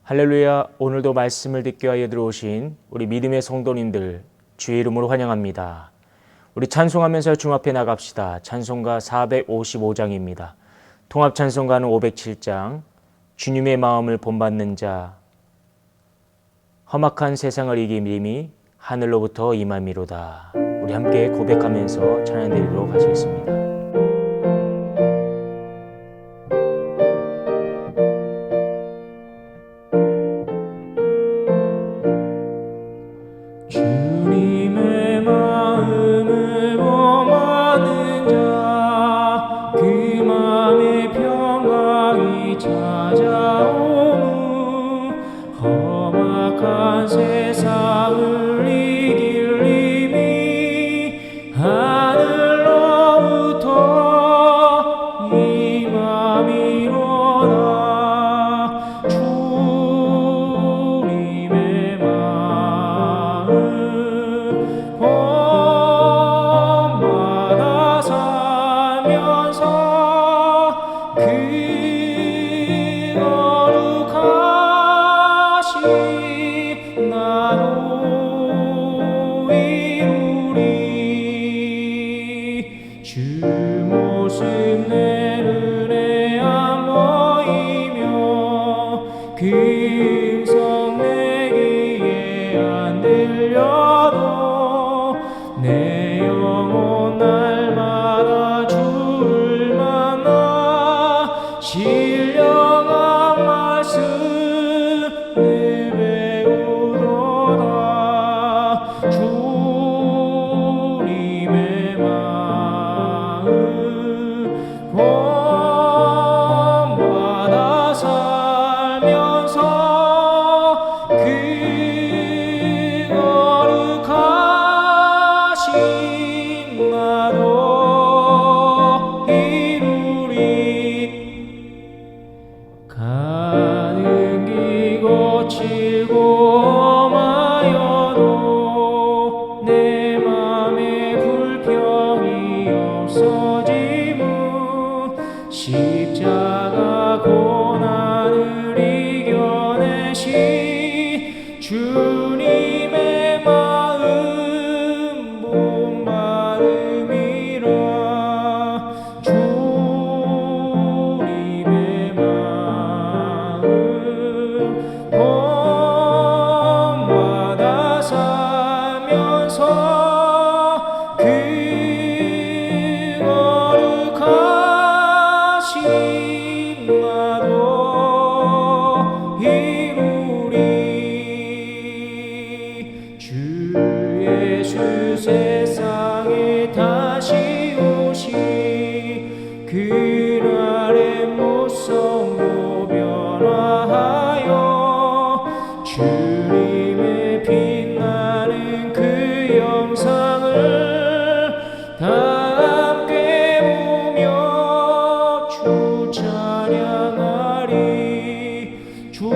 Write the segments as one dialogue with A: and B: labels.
A: 할렐루야. 오늘도 말씀을 듣기 위하여 들어오신 우리 믿음의 성도님들 주의 이름으로 환영합니다. 우리 찬송하면서 주 앞에 나갑시다. 찬송가 455장입니다. 통합 찬송가는 507장, 주님의 마음을 본받는 자, 험악한 세상을 이김이 하늘로부터 임함이로다. 우리 함께 고백하면서 찬양드리도록 하시겠습니다.
B: 주님의 마음을 범하는 자, 그 맘에 평강이 찾아오무. 험악한 세상을 이길 힘이 하늘로부터 임함이로다. 주님의 본받아 살면서 그 거룩하신 나로 이루리. 주 모습 내 눈에 안 보이며 그 음성 내 귀에 안 들려도 내 영혼 날마다 주를 만나 신령한 말씀 늘 배우도다. 주님의 마음 본받아 살면서 그 거룩하신 나로 이루리. 가는 길 거칠고 험하여도 내 맘에 불평이 없어지무. 십자가 고난을 이겨내신 주님의 마음 본받음이라. 주님의 마음 본받아 살면서 그 거룩하신 나로 이루리. 주 예수 세상에 다시 오시 그날의 모성도 변화하여 주님의 빛나는 그 영상을 다 함께 보며 주 찬양하리. 주님의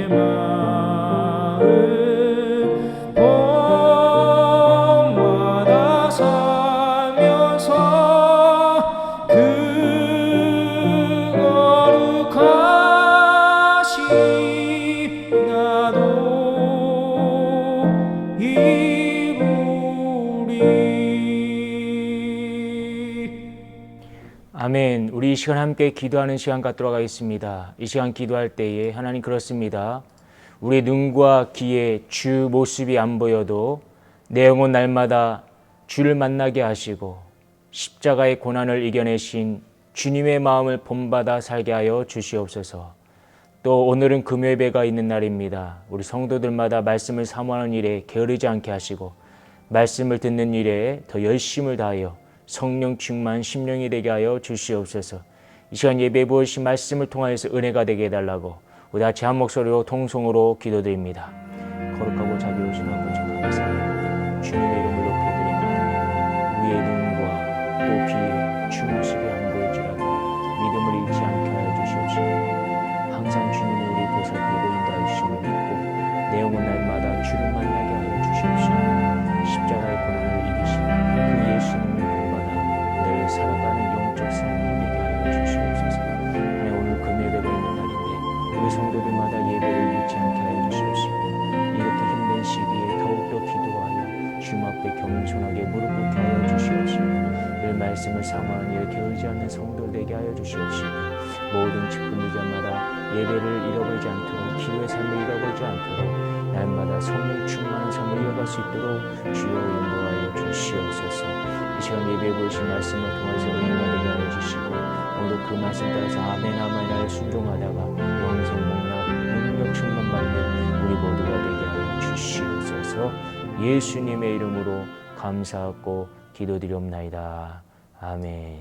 B: 마음 본받아 살면서 그 거룩하신 나도 이루리.
A: 아멘. 우리 이 시간 함께 기도하는 시간 갖도록 하겠습니다. 이 시간 기도할 때에 하나님 그렇습니다. 우리 눈과 귀에 주 모습이 안 보여도 내 영혼 날마다 주를 만나게 하시고 십자가의 고난을 이겨내신 주님의 마음을 본받아 살게 하여 주시옵소서. 또 오늘은 금요예배가 있는 날입니다. 우리 성도들마다 말씀을 사모하는 일에 게으르지 않게 하시고 말씀을 듣는 일에 더 열심을 다하여 성령 충만 심령이 되게 하여 주시옵소서. 이 시간 예배 부으신 말씀을 통하여서 은혜가 되게 해달라고 우리 같이 한 목소리로 통성으로 기도드립니다. 거룩하고 자비로우신 아버지 감사합니다. 주님의 이름을 높여드립니다. 우리의 눈과 또 귀에 주 모습이 안 보일지라도 믿음을 잃지 않게 하여 주시옵시고 항상 주님이 우리 보살피고 인도하여 주심을 믿고 내 영혼 날마다 주를 만나게 하여 주시옵시고 십자가의 고난을 이기신 그 예수님을 본받아 늘 살아가는 영적 삶이 되게 하여 주시옵소서. 하나님 오늘 금요예배가 있는 날 우리 성도들마다 예배를 잃지 않게 하여 주시옵시고 이렇게 힘든 시기에 더욱더 기도하여 주님 앞에 겸손하게 무릎 꿇게 하여 주시옵시고 늘 말씀을 사모하는 이렇게 의지하는 성도들 되게 하여 주시옵시고 모든 직분들 자마다 예배를 잃어버리지 않도록 기도의 삶을 잃어버리지 않도록 날마다 성령 충만한 삶을 이어갈 수 있도록 주여 인도하여 주시옵소서. 이 시간 예배해 보신 말씀을 통해서 은혜가 되게 하여 주시고 오늘도 그 말씀 따라서 아멘 아멘을 순종하다가 영생 목락 능력 충만받는 우리 모두가 되게 하여 주시옵소서. 예수님의 이름으로 감사하고 기도드리옵나이다. 아멘.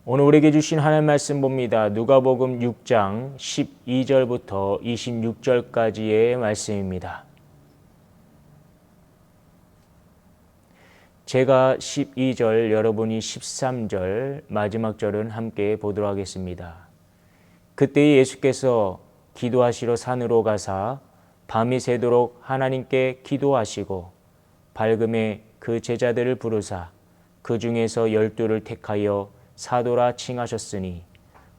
A: 오늘 우리에게 주신 하나님 말씀 봅니다. 누가복음 6장 12절부터 26절까지의 말씀입니다. 제가 12절, 여러분이 13절, 마지막 절은 함께 보도록 하겠습니다. 그때 예수께서 기도하시러 산으로 가사 밤이 새도록 하나님께 기도하시고 밝음에 그 제자들을 부르사 그 중에서 12를 택하여 사도라 칭하셨으니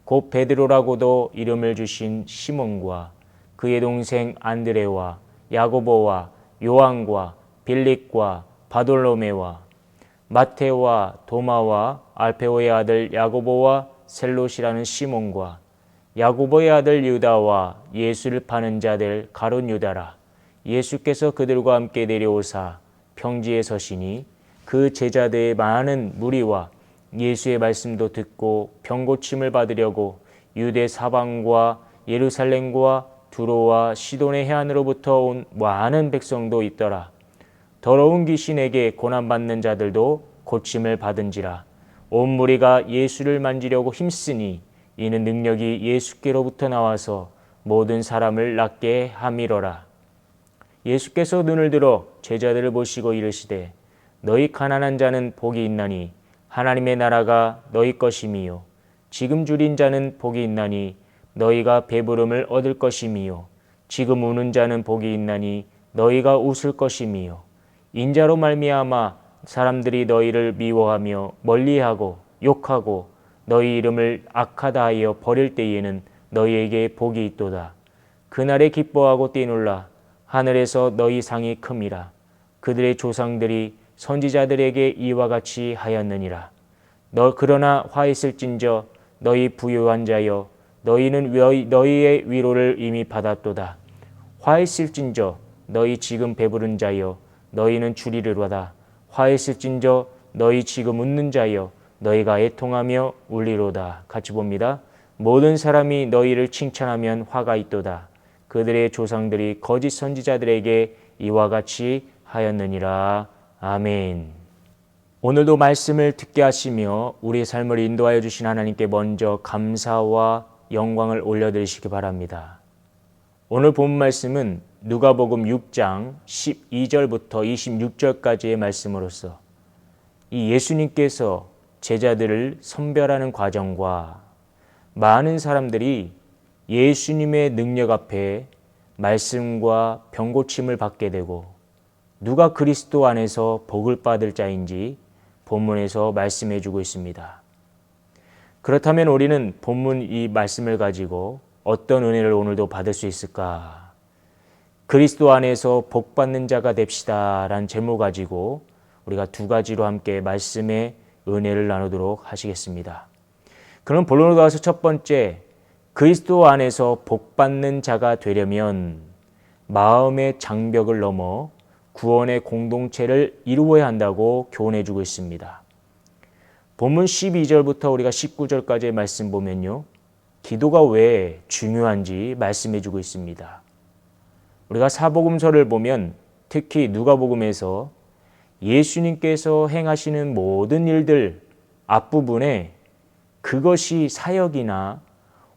A: 곧 베드로라고도 이름을 주신 시몬과 그의 동생 안드레와 야고보와 요한과 빌립과 바돌로메와 마테오와 도마와 알페오의 아들 야고보와 셀롯이라는 시몬과 야고보의 아들 유다와 예수를 파는 자들 가룟 유다라. 예수께서 그들과 함께 내려오사 평지에 서시니 그 제자들의 많은 무리와 예수의 말씀도 듣고 병고침을 받으려고 유대 사방과 예루살렘과 두로와 시돈의 해안으로부터 온 많은 백성도 있더라. 더러운 귀신에게 고난받는 자들도 고침을 받은지라. 온 무리가 예수를 만지려고 힘쓰니 이는 능력이 예수께로부터 나와서 모든 사람을 낫게 함이러라. 예수께서 눈을 들어 제자들을 보시고 이르시되 너희 가난한 자는 복이 있나니 하나님의 나라가 너희 것임이요 지금 줄인 자는 복이 있나니 너희가 배부름을 얻을 것임이요 지금 우는 자는 복이 있나니 너희가 웃을 것임이요 인자로 말미암아 사람들이 너희를 미워하며 멀리하고 욕하고 너희 이름을 악하다 하여 버릴 때에는 너희에게 복이 있도다. 그날에 기뻐하고 뛰놀라 하늘에서 너희 상이 큼이라. 그들의 조상들이 선지자들에게 이와 같이 하였느니라. 그러나 화 있을진저 너희 부유한 자여 너희는 너희의 위로를 이미 받았도다. 화 있을진저 너희 지금 배부른 자여 너희는 주리르로다. 화 있을진저 너희 지금 웃는 자여 너희가 애통하며 울리로다. 같이 봅니다. 모든 사람이 너희를 칭찬하면 화가 있도다. 그들의 조상들이 거짓 선지자들에게 이와 같이 하였느니라. 아멘. 오늘도 말씀을 듣게 하시며 우리의 삶을 인도하여 주신 하나님께 먼저 감사와 영광을 올려드리시기 바랍니다. 오늘 본 말씀은 누가복음 6장 12절부터 26절까지의 말씀으로서 이 예수님께서 제자들을 선별하는 과정과 많은 사람들이 예수님의 능력 앞에 말씀과 병고침을 받게 되고 누가 그리스도 안에서 복을 받을 자인지 본문에서 말씀해 주고 있습니다. 그렇다면 우리는 본문 이 말씀을 가지고 어떤 은혜를 오늘도 받을 수 있을까? 그리스도 안에서 복 받는 자가 됩시다 라는 제목 가지고 우리가 두 가지로 함께 말씀의 은혜를 나누도록 하시겠습니다. 그럼 본론으로 가서 첫 번째, 그리스도 안에서 복 받는 자가 되려면 마음의 장벽을 넘어 구원의 공동체를 이루어야 한다고 교훈해 주고 있습니다. 본문 12절부터 우리가 19절까지의 말씀 보면요. 기도가 왜 중요한지 말씀해 주고 있습니다. 우리가 사복음서를 보면 특히 누가복음에서 예수님께서 행하시는 모든 일들 앞부분에 그것이 사역이나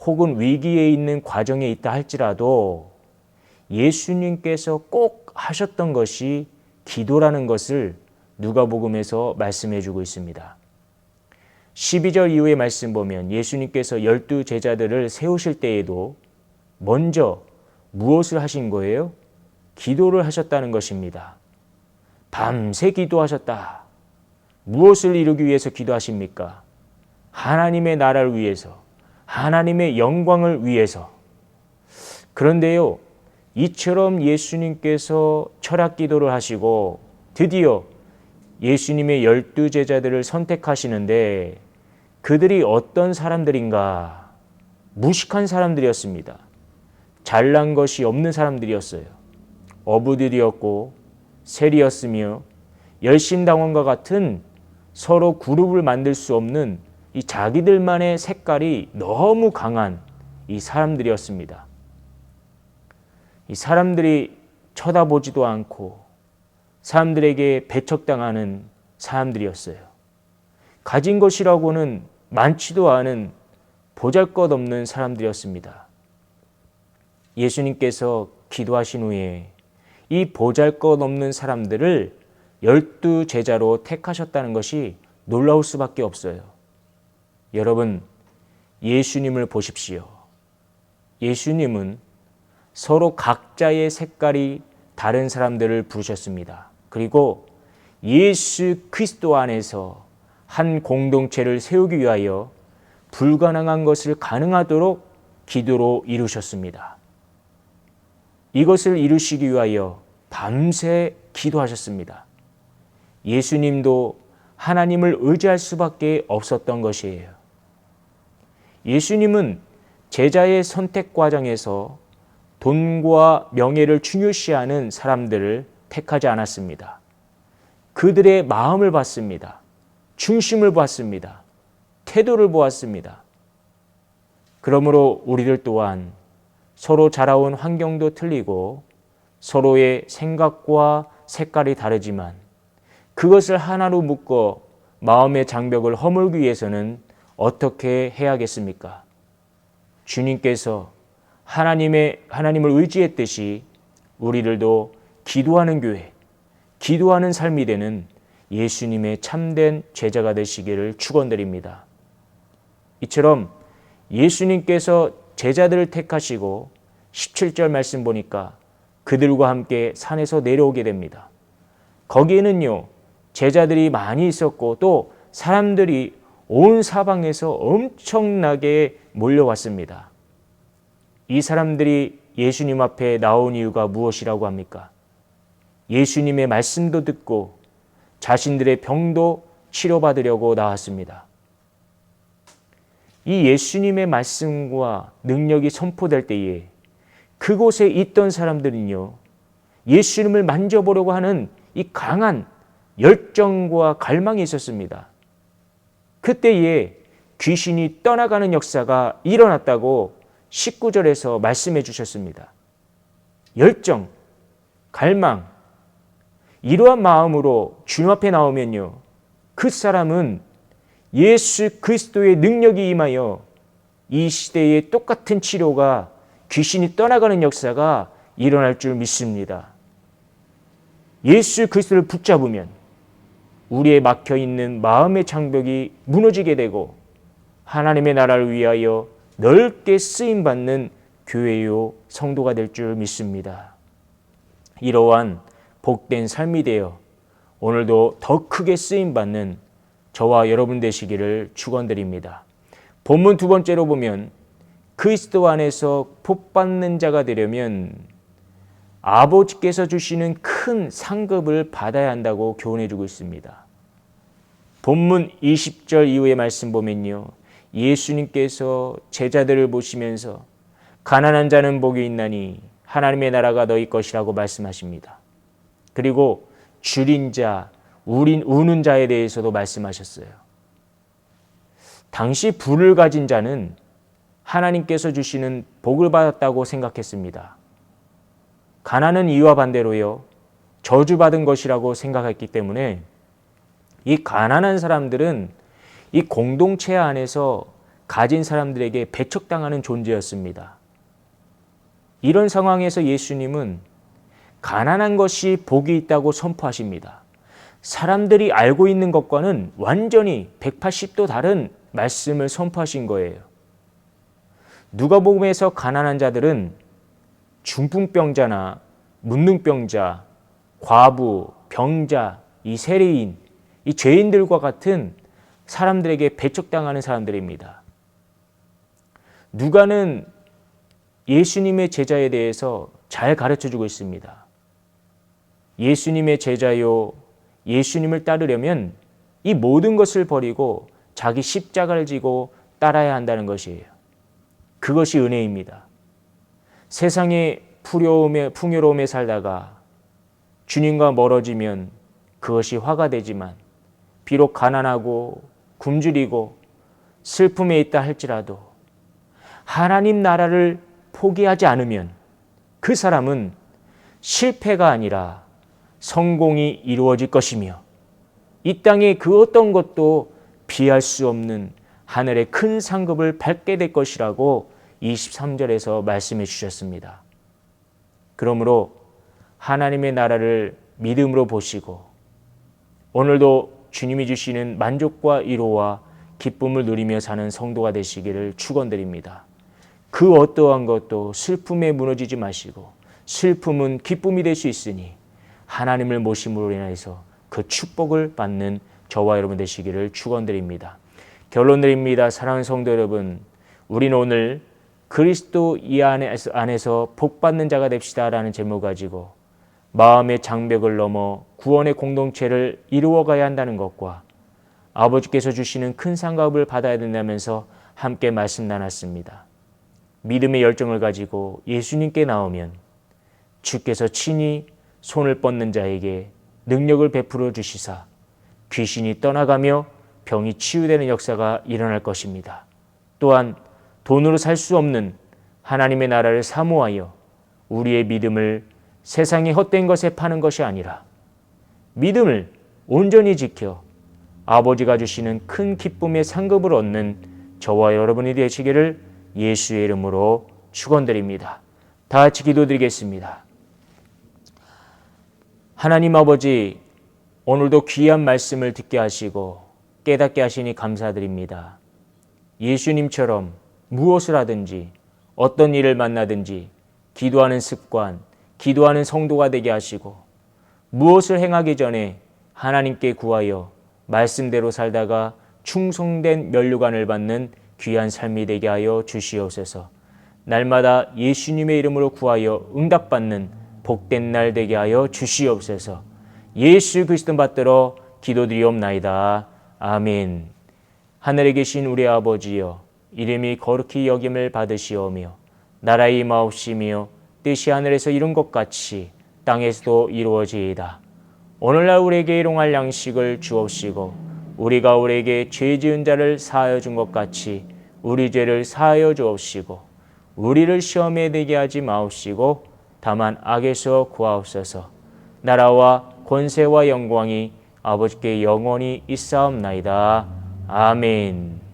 A: 혹은 위기에 있는 과정에 있다 할지라도 예수님께서 꼭 하셨던 것이 기도라는 것을 누가복음에서 말씀해 주고 있습니다. 12절 이후의 말씀 보면 예수님께서 12 제자들을 세우실 때에도 먼저 무엇을 하신 거예요? 기도를 하셨다는 것입니다. 밤새 기도하셨다. 무엇을 이루기 위해서 기도하십니까? 하나님의 나라를 위해서, 하나님의 영광을 위해서. 그런데요, 이처럼 예수님께서 철학 기도를 하시고 드디어 예수님의 12 제자들을 선택하시는데 그들이 어떤 사람들인가? 무식한 사람들이었습니다. 잘난 것이 없는 사람들이었어요. 어부들이었고 세리였으며 열심당원과 같은 서로 그룹을 만들 수 없는 이 자기들만의 색깔이 너무 강한 이 사람들이었습니다. 이 사람들이 쳐다보지도 않고 사람들에게 배척당하는 사람들이었어요. 가진 것이라고는 많지도 않은 보잘것없는 사람들이었습니다. 예수님께서 기도하신 후에 이 보잘것없는 사람들을 12 제자로 택하셨다는 것이 놀라울 수밖에 없어요. 여러분, 예수님을 보십시오. 예수님은 서로 각자의 색깔이 다른 사람들을 부르셨습니다. 그리고 예수 그리스도 안에서 한 공동체를 세우기 위하여 불가능한 것을 가능하도록 기도로 이루셨습니다. 이것을 이루시기 위하여 밤새 기도하셨습니다. 예수님도 하나님을 의지할 수밖에 없었던 것이에요. 예수님은 제자의 선택 과정에서 돈과 명예를 중요시하는 사람들을 택하지 않았습니다. 그들의 마음을 봤습니다. 중심을 봤습니다. 태도를 보았습니다. 그러므로 우리들 또한 서로 자라온 환경도 틀리고 서로의 생각과 색깔이 다르지만 그것을 하나로 묶어 마음의 장벽을 허물기 위해서는 어떻게 해야겠습니까? 주님께서 하나님을 의지했듯이 우리들도 기도하는 교회, 기도하는 삶이 되는 예수님의 참된 제자가 되시기를 축원드립니다. 이처럼 예수님께서 제자들을 택하시고 17절 말씀 보니까 그들과 함께 산에서 내려오게 됩니다. 거기에는요, 제자들이 많이 있었고 또 사람들이 온 사방에서 엄청나게 몰려왔습니다. 이 사람들이 예수님 앞에 나온 이유가 무엇이라고 합니까? 예수님의 말씀도 듣고 자신들의 병도 치료받으려고 나왔습니다. 이 예수님의 말씀과 능력이 선포될 때에 그곳에 있던 사람들은요, 예수님을 만져보려고 하는 이 강한 열정과 갈망이 있었습니다. 그때에 귀신이 떠나가는 역사가 일어났다고 19절에서 말씀해 주셨습니다. 열정, 갈망, 이러한 마음으로 주님 앞에 나오면요, 그 사람은 예수 그리스도의 능력이 임하여 이 시대의 똑같은 치료가 귀신이 떠나가는 역사가 일어날 줄 믿습니다. 예수 그리스도를 붙잡으면 우리의 막혀있는 마음의 장벽이 무너지게 되고 하나님의 나라를 위하여 넓게 쓰임받는 교회요 성도가 될 줄 믿습니다. 이러한 복된 삶이 되어 오늘도 더 크게 쓰임받는 저와 여러분 되시기를 축원드립니다. 본문 두 번째로 보면 그리스도 안에서 복받는 자가 되려면 아버지께서 주시는 큰 상급을 받아야 한다고 교훈해 주고 있습니다. 본문 20절 이후의 말씀 보면요, 예수님께서 제자들을 보시면서 가난한 자는 복이 있나니 하나님의 나라가 너희 것이라고 말씀하십니다. 그리고 줄인 자, 우는 자에 대해서도 말씀하셨어요. 당시 부를 가진 자는 하나님께서 주시는 복을 받았다고 생각했습니다. 가난은 이와 반대로요, 저주받은 것이라고 생각했기 때문에 이 가난한 사람들은 이 공동체 안에서 가진 사람들에게 배척당하는 존재였습니다. 이런 상황에서 예수님은 가난한 것이 복이 있다고 선포하십니다. 사람들이 알고 있는 것과는 완전히 180도 다른 말씀을 선포하신 거예요. 누가복음에서 가난한 자들은 중풍병자나 문둥병자, 과부, 병자, 이 세리인, 이 죄인들과 같은 사람들에게 배척당하는 사람들입니다. 누가는 예수님의 제자에 대해서 잘 가르쳐주고 있습니다. 예수님의 제자요, 예수님을 따르려면 이 모든 것을 버리고 자기 십자가를 지고 따라야 한다는 것이에요. 그것이 은혜입니다. 세상의 풍요로움에 살다가 주님과 멀어지면 그것이 화가 되지만, 비록 가난하고 굶주리고 슬픔에 있다 할지라도 하나님 나라를 포기하지 않으면 그 사람은 실패가 아니라 성공이 이루어질 것이며, 이 땅의 그 어떤 것도 비할 수 없는 하늘의 큰 상급을 받게 될 것이라고 23절에서 말씀해 주셨습니다. 그러므로 하나님의 나라를 믿음으로 보시고 오늘도 주님이 주시는 만족과 위로와 기쁨을 누리며 사는 성도가 되시기를 축원드립니다. 그 어떠한 것도 슬픔에 무너지지 마시고, 슬픔은 기쁨이 될 수 있으니 하나님을 모심으로 인해서 그 축복을 받는 저와 여러분 되시기를 축원드립니다. 결론드립니다. 사랑하는 성도 여러분, 우리는 오늘 그리스도 이 안에서 복받는 자가 됩시다라는 제목 가지고 마음의 장벽을 넘어 구원의 공동체를 이루어가야 한다는 것과 아버지께서 주시는 큰 상급을 받아야 된다면서 함께 말씀 나눴습니다. 믿음의 열정을 가지고 예수님께 나오면 주께서 친히 손을 뻗는 자에게 능력을 베풀어 주시사 귀신이 떠나가며 병이 치유되는 역사가 일어날 것입니다. 또한 돈으로 살 수 없는 하나님의 나라를 사모하여 우리의 믿음을 세상의 헛된 것에 파는 것이 아니라 믿음을 온전히 지켜 아버지가 주시는 큰 기쁨의 상급을 얻는 저와 여러분이 되시기를 예수의 이름으로 축원드립니다. 다 같이 기도드리겠습니다. 하나님 아버지, 오늘도 귀한 말씀을 듣게 하시고 깨닫게 하시니 감사드립니다. 예수님처럼 무엇을 하든지 어떤 일을 만나든지 기도하는 습관, 기도하는 성도가 되게 하시고 무엇을 행하기 전에 하나님께 구하여 말씀대로 살다가 충성된 면류관을 받는 귀한 삶이 되게 하여 주시옵소서. 날마다 예수님의 이름으로 구하여 응답받는 복된 날 되게 하여 주시옵소서. 예수 그리스도 받들어 기도드리옵나이다. 아멘. 하늘에 계신 우리 아버지여, 이름이 거룩히 여김을 받으시오며 나라의 임하옵시며 뜻이 하늘에서 이룬 것 같이 땅에서도 이루어지이다. 오늘날 우리에게 일용할 양식을 주옵시고 우리가 우리에게 죄 지은 자를 사하여 준 것 같이 우리 죄를 사하여 주옵시고 우리를 시험에 들게 하지 마옵시고 다만 악에서 구하옵소서. 나라와 권세와 영광이 아버지께 영원히 있사옵나이다. 아멘.